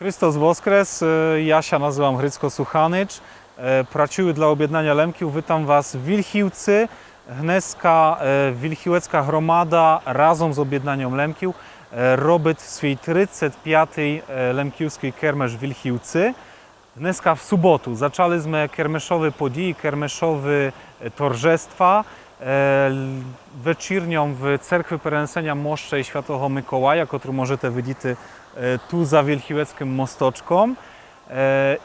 Chrystus Woskres, ja się nazywam Hrycko Suchanycz, pracuję dla Objednania Lemkiów, witam Was w Wilchiłcy, Gneska Wilchiłecka Hromada razem z Objednaniem Lemkiów robić swój 35. Lemkiewski kermesz w Wilchiłcy. Dneska w sobotu zaczęliśmy kermeszowe podії, kermeszowe torzestwa. Wieczornią w cerkwi Perensenia Moszcze Świętego Mikołaja, którą możecie widzieć tu za Wilchiłeckim mostoczką.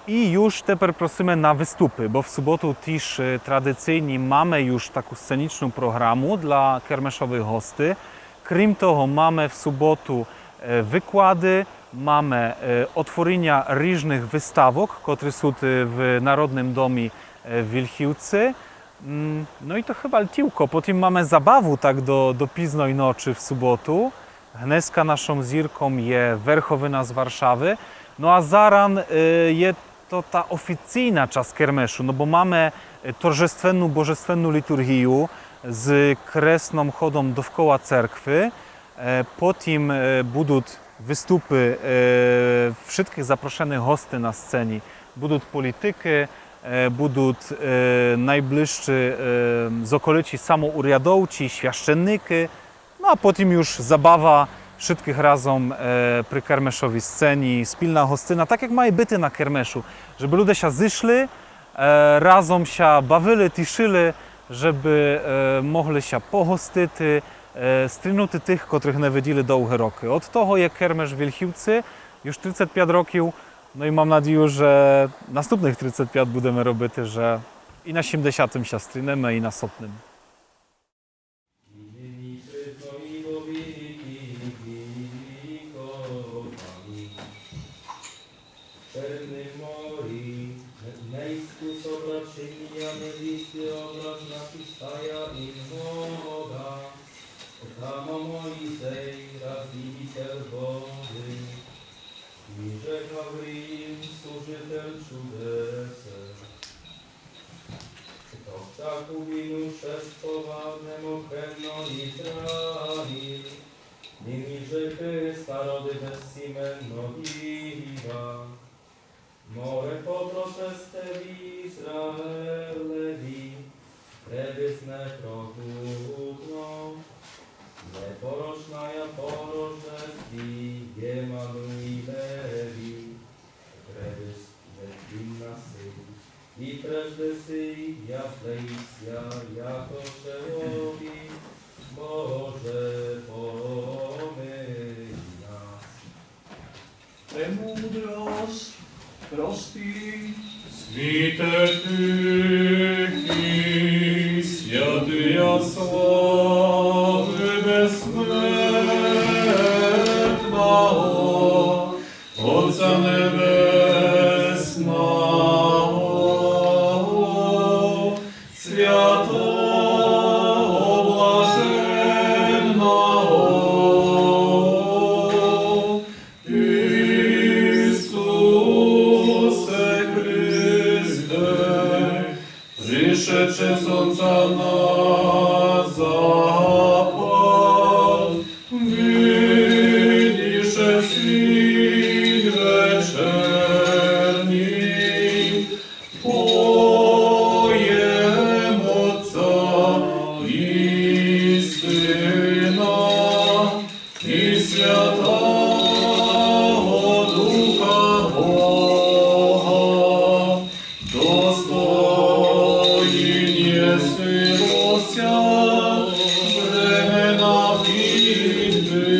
I już teraz prosimy na wystupy, bo w sobotę też tradycyjnie mamy już taką sceniczną programu dla kermeszowych hosty. Krім того, mamy w sobotę wykłady, mamy otworzenia różnych wystawok, które są w Narodnym Domie w Wilchiłcy. No i to chyba tylko. Potem mamy zabawę tak do późnej nocy w sobotę. Gneska naszą zirką jest Werchowyna z Warszawy. No a zaran jest to ta oficjalna czas kermeszu, no bo mamy torzestwenną, bożestwenną liturgię z kresną chodą dookoła cerkwy. Potem będą wystupy wszystkich zaproszonych hosty na scenie. Będą polityki, będą najbliższy z okolicy samouriadowci, świaszczennyki, no a potem już zabawa wszystkich razem przy kermeszowej scenie, spilna hostyna, tak jak mają byty na kermeszu, żeby ludzie się zeszli, razem się bawili, cieszyli, żeby mogli się pohostyć, strynuć tych, których nie widzieli długie roki. Od tego jest kermesz w Wilchiłcy już 35 roków, no i mam nadzieję, że następnych 35 będziemy robić, że i na 70 się strynemy, i na 100. Czerny mori, nejsku sobračenja nevísty obraz napistaja in voda. Tamo Mojzej, razdivitel vody, Iże Gavrin, służytel czudese. To w taku winu szestpowadnem ochreno Izrail, Nimi rzeky starody bezsimeno diva. More poprošeste v Izraelevi, trebis neprohutno, neporočnaja porožeství Emanuilevi, trebis vetvina si, i prežde si japlejsja jako šelovi, Bože pomyj nas. Pремудрость, прости, Світе тихий, святия слави безсмертного, Отця Небесного, святого блаженного, Ісусе Христе, przyszedłszy słońca na zapad, wynisze świt wieczerni, pojem Otca i Syna i Świętego Ducha Boga, dostojnie synosia, bremena winbyty,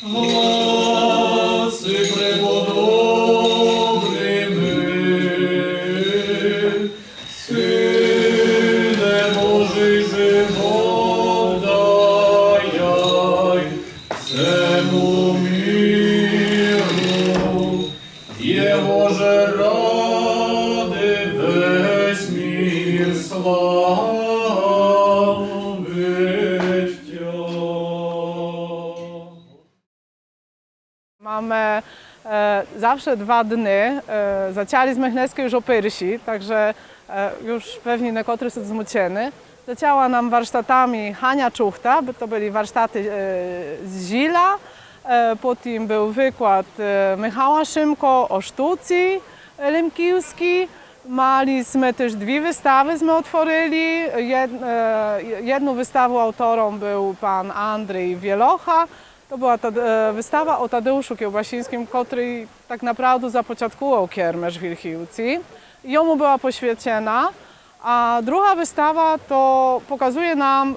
głosy prepodobny my, Syne Boży żywot dajaj, zemu miru, Jehoże rady weź mir sławić Cię. Mamy zawsze 2 dni. Zaczęliśmy Gneskę już o pierwsi, także już pewnie niektórzy są zmuceni. Zaczęła nam warsztatami Hania Czuchta, bo to byli warsztaty z Zila, Potem był wykład Michała Szymko o sztuce lemkiewskiej. Mieliśmy też dwie wystawy, otworzyli. Jedną wystawą autorem był pan Andrzej Wielocha. To była wystawa o Tadeuszu Kiełbasińskim, który tak naprawdę zapoczątkował kiermesz w Wilchiłce. Jemu była poświęcona. A druga wystawa to pokazuje nam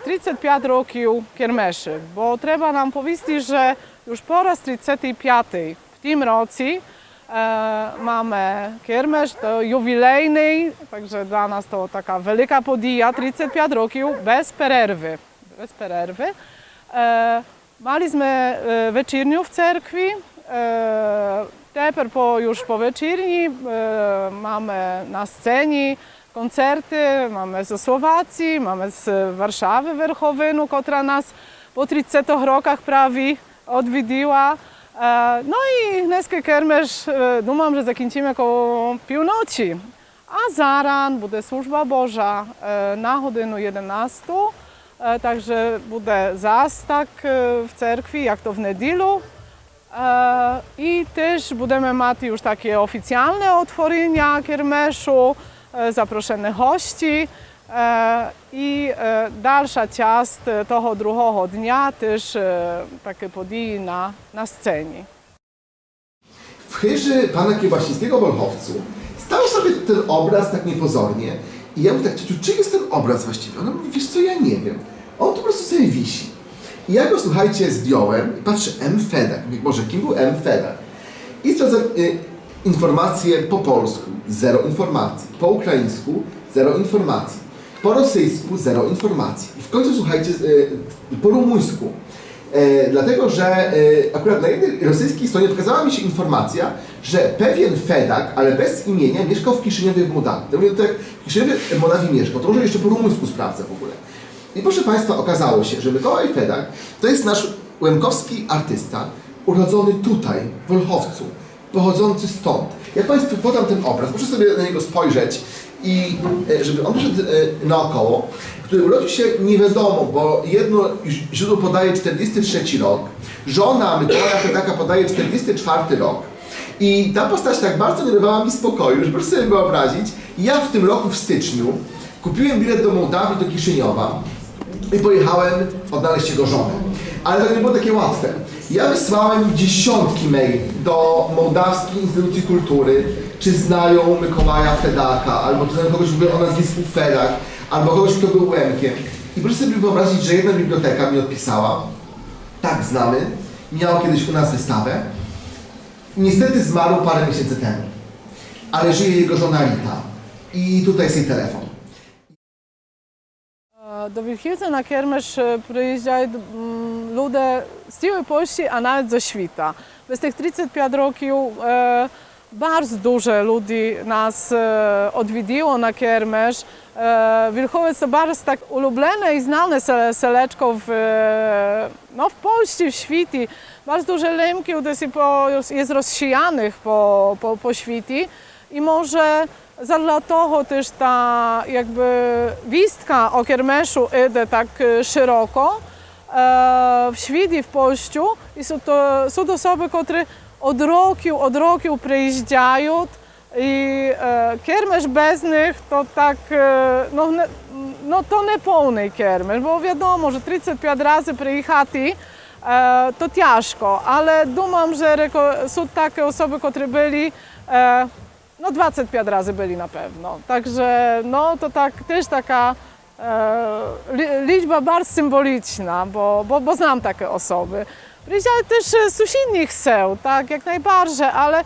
35 roków kiermeszy, bo trzeba nam powiedzieć, że już po raz 35 w tym roku mamy kiermesz, to jubilejny, także dla nas to taka wielka podija, 35 roków bez przerwy. Bez przerwy. Mieliśmy wieczornię w cerkwi. Teraz już po wieczorni mamy na scenie koncerty, mamy ze Słowacji, mamy z Warszawy Werchowinu, która nas po 30 rokach prawie odwiedziła. No i dneska kermesz, думam, że zakończymy koło północy. A zaraz będzie służba Boża na godzinę 11. Także będzie zastak w cerkwi, jak to w niedzielu. I też będziemy mieć już takie oficjalne otworzenia kiermeszu, zaproszone gości i dalsza część tego drugiego dnia też takie podії na scenie. W chyży pana Kiełbasińskiego w Olchowcu stał sobie ten obraz tak niepozornie i ja mówię tak, ciociu, czy jest ten obraz właściwie? Ona mówi, wiesz co, ja nie wiem. On tu po prostu sobie wisi. I ja go, słuchajcie, zdjąłem i patrzę, M. Fedak. Mówię, Boże, kim był M. Fedak? I sprawdzam informacje po polsku, zero informacji. Po ukraińsku, zero informacji. Po rosyjsku, zero informacji. I w końcu, słuchajcie, po rumuńsku. Dlatego, że akurat na jednej rosyjskiej stronie pokazała mi się informacja, że pewien Fedak, ale bez imienia, mieszkał w Kiszyniowie w Mołdawii. Ja mówię, tak, w Kiszyniowie w Mołdawii mieszkał, to może jeszcze po rumuńsku sprawdzę w ogóle. I proszę Państwa, okazało się, że Mikołaj Fedak to jest nasz łemkowski artysta, urodzony tutaj, w Olchowcu, pochodzący stąd. Ja Państwu podam ten obraz, proszę sobie na niego spojrzeć i żeby on poszedł naokoło, który urodził się nie wiadomo, bo jedno źródło podaje 43 rok, żona Mikołaja Fedaka podaje 44 rok. I ta postać tak bardzo nie dawała mi spokoju, że proszę sobie wyobrazić, ja w tym roku w styczniu kupiłem bilet do Mołdawii, do Kiszyniowa i pojechałem odnaleźć jego żonę. Ale to nie było takie łatwe. Ja wysłałem dziesiątki maili do Mołdawskiej Instytucji Kultury, czy znają Mikołaja Fedaka, albo czy znają kogoś w ogóle o nazwisku Fedak, albo kogoś, kto był Łemkiem. I proszę sobie wyobrazić, że jedna biblioteka mi odpisała, tak, znamy, miał kiedyś u nas wystawę. Niestety zmarł parę miesięcy temu, ale żyje jego żona Rita. I tutaj jest jej telefon. Do Wilchiłca na kiermesz przyjeżdżają ludzie z całej Polski, a nawet ze świata. Bez tych 35 roków bardzo dużo ludzi nas odwiedziło na kiermesz. Wilchowiec to bardzo tak ulubione i znane seleczko w Polsce, w świecie. Bardzo dużo lemków jest rozsianych po świecie i może dla tego też ta jakby wistka o kiermeszu idzie tak szeroko w świecie, w Polsce i są to osoby, które od roku przyjeżdżają i kiermesz bez nich to tak, to nie pełny kiermesz, bo wiadomo, że 35 razy przyjechać to ciężko, ale думam, że są takie osoby, które byli 25 razy byli na pewno. Także to tak, też taka liczba bardzo symboliczna, bo znam takie osoby. Przyjeżdżają też z sąsiednich seł, tak, jak najbardziej, ale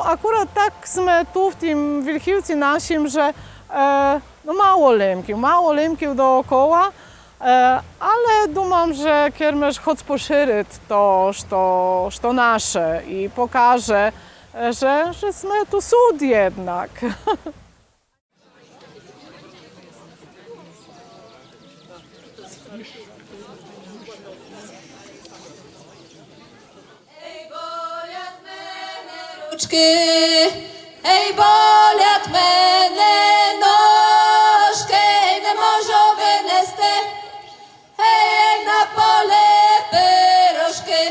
akurat tak my tu w tym Wilchiłce naszym, że mało lemków dookoła, ale думam, że kiermesz choć poszerzyć to, co nasze i pokaże, że my tu sud jednak. Ej, bolят мене ножки, не можу винести, ей, на поле пирожки.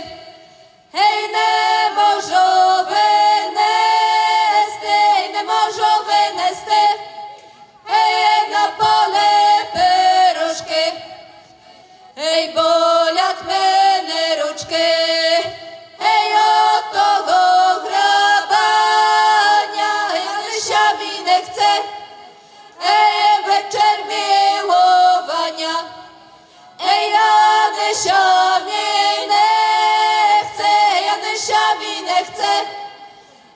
winę chce,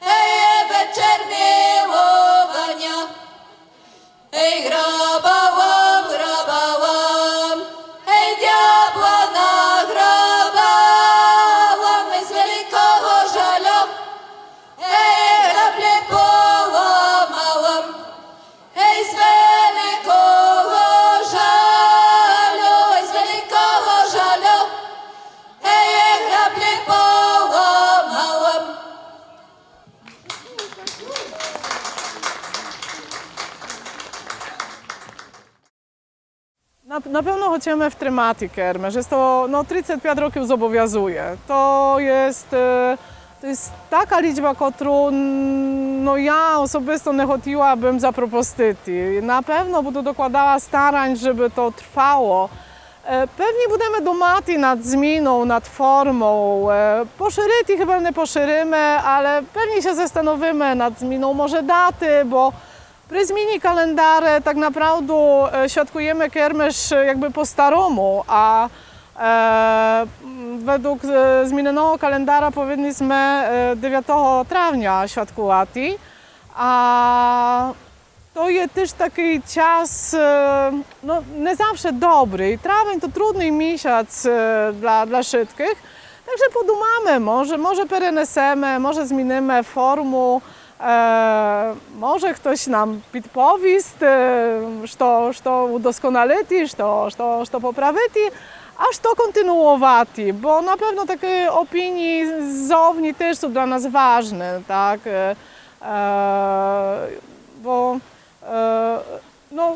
hej, wieczór miłowania. Hej, grabałam, grabałam, hej, diabła nagrabałam, hej, z wielkiego żalu, hej, grable połamałam, hej, z wielkiego żalu, hej, z wielkiego żalu, hej, grable połamałam. На певно хочемо в тримати кермеш. To 35 років зобов'язує. To jest taka liczba, którą ja osobiście nie chciałabym zapropostyty. Na pewno będę dokładała starań, żeby to trwało. Pewnie będziemy dumati nad zmianą, nad formą. Poszerzyć chyba nie poszerzymy, ale pewnie się zastanowimy nad zmianą może daty, bo przy zmianie kalendarza tak naprawdę świadkujemy kermesz jakby po staromu, a według zmienionego kalendarza powinniśmy 9 trawnia świadkować. A to jest też taki czas nie zawsze dobry. Trawień to trudny miesiąc dla wszystkich. Także podumamy, może perenesemy, może zmienimy formę. Może ktoś nam podpowie, co udoskonalić, co poprawić, aż to kontynuować, bo na pewno takie opinie zowni też są dla nas ważne, tak? Bo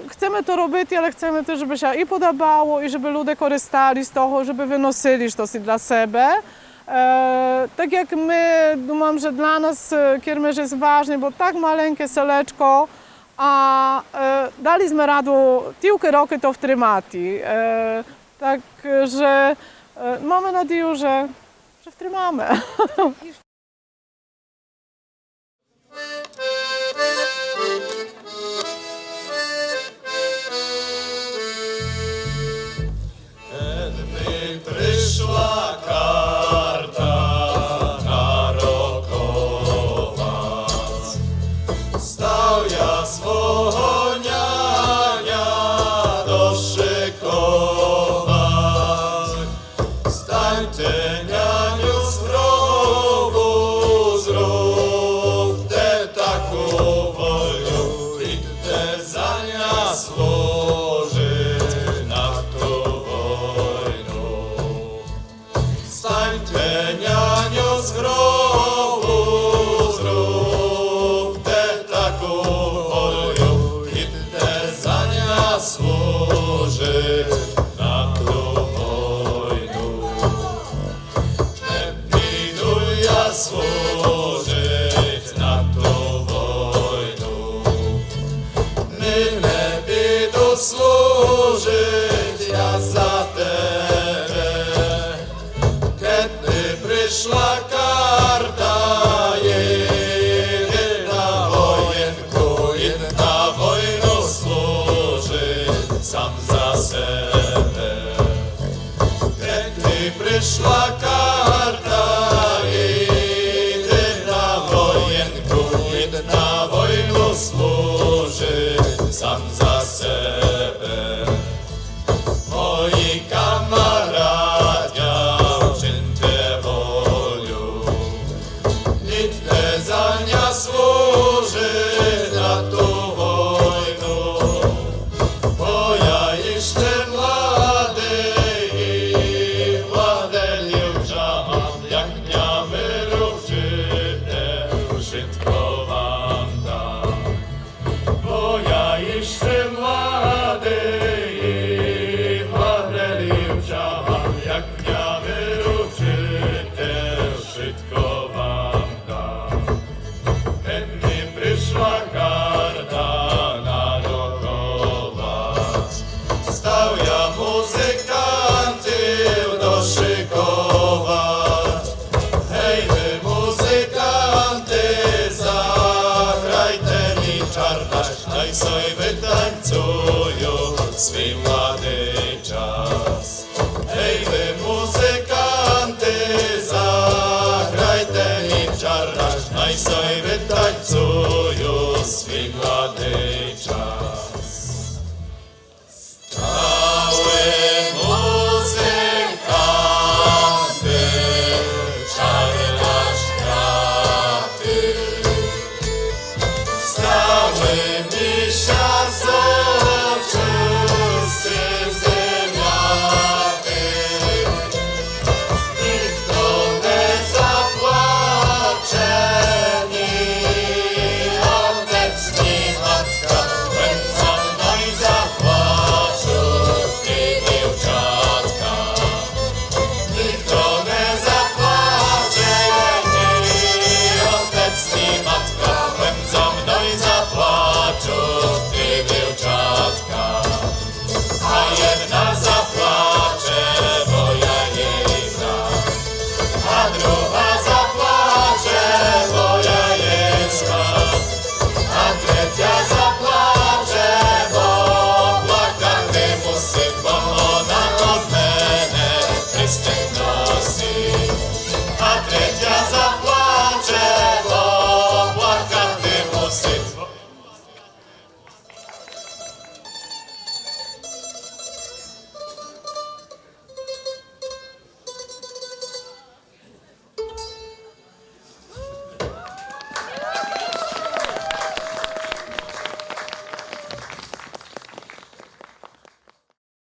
chcemy to robić, ale chcemy też, żeby się i podobało, i żeby ludzie korzystali z tego, żeby wynosili to dla siebie. Tak jak my, думam, że dla nas kiermesz jest ważny, bo tak maleńkie seleczko, a daliśmy radę tylko roki to wtrzymati. Także mamy nadzieję, że wtrzymamy. Przyszła karta narokować, stał ja swego niania doszykować. Stań ty, nianiu, z rogu, zrób te taką wolniu i te zania służy na to wojnu. Stań te, nianiu, z grobu, zrób te taką wolniu i te zania służy na to wojnu. Nie pidu ja służyć na to wojnu. Nie pidu służyć ja za tebe. Kiedy przyszła karta, jedzie na wojenku, jedzie na wojnu służyć sam za sebe. Kiedy przyszła karta, jedzie na wojenku, jedzie na wojnu służyć sam za sebe. Moi kamaradia, uczyńcie woliu, nitkę zania służyć na tą wojnu. Bo ja jeszcze młody i młode dziewczę mam, jak miałem